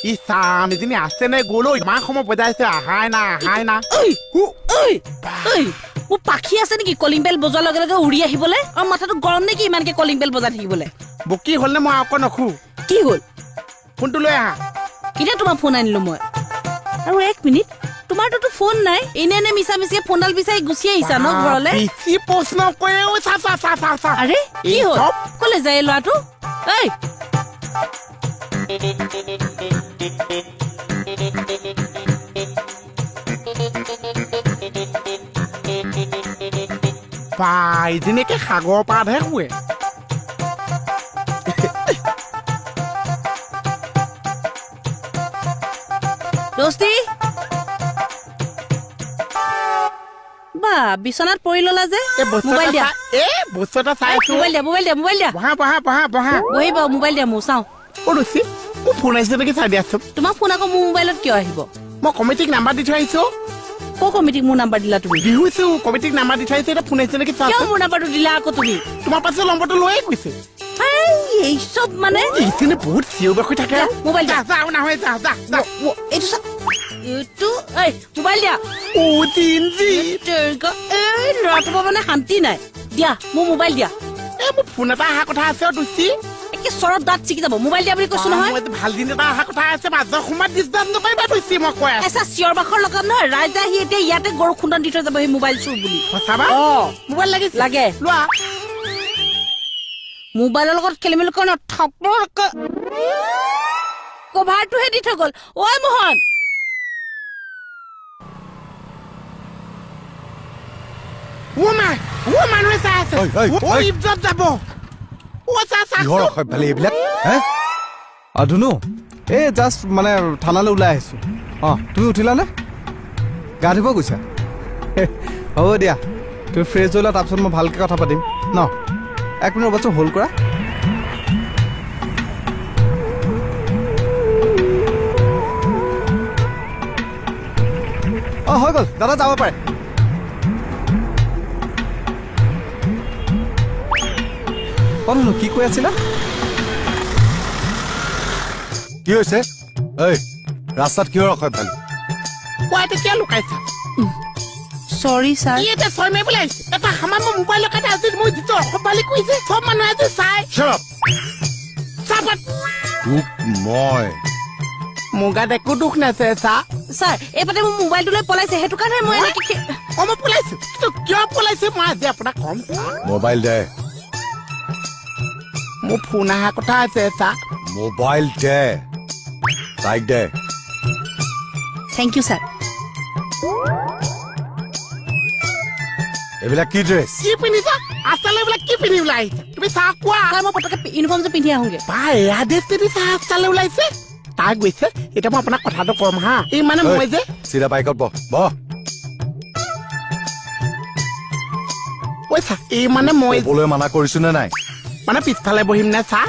ইছাম এজনী আছে নে গ'ল ইমান সময় বজাইছে আহাই না মোৰ পাখি আছে নেকি কলিং বেল বজোৱাৰ লগে লগে উৰি আহিবলে আৰু মাথাটো গৰম নেকি ইমানকে কলিং বেল বজাই থাকিবলে বকি হ'ল নে মই আকৌ নখো কি হ'ল ফোনটো লৈ আহা কেতিয়া তোমাৰ ফোন আনিলো মই আৰু 1 মিনিট তোমাৰতো ফোন নাই এনে মিছা মিছিয়ে ফোনডাল বিচাৰি গুচি আহিছা ন ঘৰলে বেছি প্ৰশ্ন কৰে ঐ চা আৰে কি হ'ল কলে যায় ল'ৰাটো এই এজনীকে সাগৰ পাৰহে শুৱে দোস্তি বা বিছনাত পৰি ললা যে মোবাইল দিয়া বস্তু এটা চাই আছো মোবাইল দিয়া বহা বহিব মোবাইল দিয়া মোৰ চাওঁ ৰচি মোৰ ফোন আহিছে নেকি চাই দিয়াচোন তোমাৰ ফোন আকৌ মোৰ মোবাইলত কিয় আহিব মই কমিটিক নাম্বাৰ দি থৈ আহিছো ক কমিটিক মোৰ নাম্বাৰ দিলা তুমি বিহুছো কমিটিক নাম্বাৰ দি থৈ আহিছে এটা ফোন আহিছে নেকি চাই কিয় মোৰ নাম্বাৰটো দিলা আকৌ তুমি তোমাৰ পাছে নম্বৰটো লৈয়ে গৈছে এই সব মানে এইখিনি বহুত চিঞৰ বাখৰি থাকে মোবাইল দিয়া যাও নহয় যা এইটো এইটো এই মোবাইল দিয়া ও জিনজি এই ল'ৰাটো মানে শান্তি নাই দিয়া মোৰ মোবাইল দিয়া মোৰ ফোন এটা অহা কথা আছে দুচি একে চৰত দাঁত চিকি যাব মোবাইল দিয়া বুলি কৈছো নহয় ভাল দিন এটা অহা কথা আছে মাজৰ সময়ত ডিষ্টাৰ্ব নকৰিবা দুচি মই কৈ আছো এচা চিঞৰ বাখৰ লগাম নহয় ৰাইজে আহি এতিয়া ইয়াতে গৰু খুন্দন দি থৈ যাব সেই মোবাইল চুৰ বুলি সঁচাবা মোবাইল লাগিছে লাগে লোৱা মোবাইলৰ লগত খেলি মেলি কৰি কভাৰটোহে দি থৈ গ'ল ঐ মোহন মানুহে চাই আছে ইজ্জত যাব এইবিলাক ধুনু এই জাষ্ট মানে থানালৈ ওলাই আহিছো তুমি উঠিলানে গা ধুব গৈছা হ'ব দিয়া তুমি ফ্ৰেছ হৈ লোৱা তাৰপিছত মই ভালকৈ কথা পাতিম ন 1 মিনিট ৰ'বাচোন হোল্ড কৰা হৈ গ'ল দাদা যাব পাৰে ধুনু কি কৈ আছিলা কি হৈছে এই ৰাস্তাত কিয় ৰখাই ভাল কোৱাতে কিয় লুকাইছা সৰি ছাৰ এটা ছয় মাই বোলে এটা হামাৰ মোবাইলৰ কাৰণে আজি মই যিটো অসভালি কৈছে সব মানুহে আজি চাই তোক মই মোৰ গাত একো দুখ নাছে ছাৰ এইপাতে মোৰ মোবাইলটো লৈ পলাইছে সেইটো কাৰণে মই মই পলাইছো কিয় পলাইছে মই আজি আপোনাক কম মোবাইল দে মোৰ ফোন অহা কথা আছে মোবাইল দে তাইক দে থেংক ইউ ছাৰ এইবিলাক কি ড্ৰেছ কি পিন্ধিছা আচলতে এইবিলাক কি পিন্ধি ওলাই আহিছা তুমি চাহ কোৱা ছাৰ মই পটককে ইউনিফৰ্মটো পিন্ধি আহোগে এয়া ড্ৰেছ পিন্ধিছা আচলতে ওলাইছে তাই গৈছে এতিয়া মই আপোনাক কথাটো কম হা এই মানে মই যে চিধা বাইকত বহ কৈছা এই মানে মই ক'বলৈ মানা কৰিছো নে নাই মানে পিছফালে বহিম নে চাহ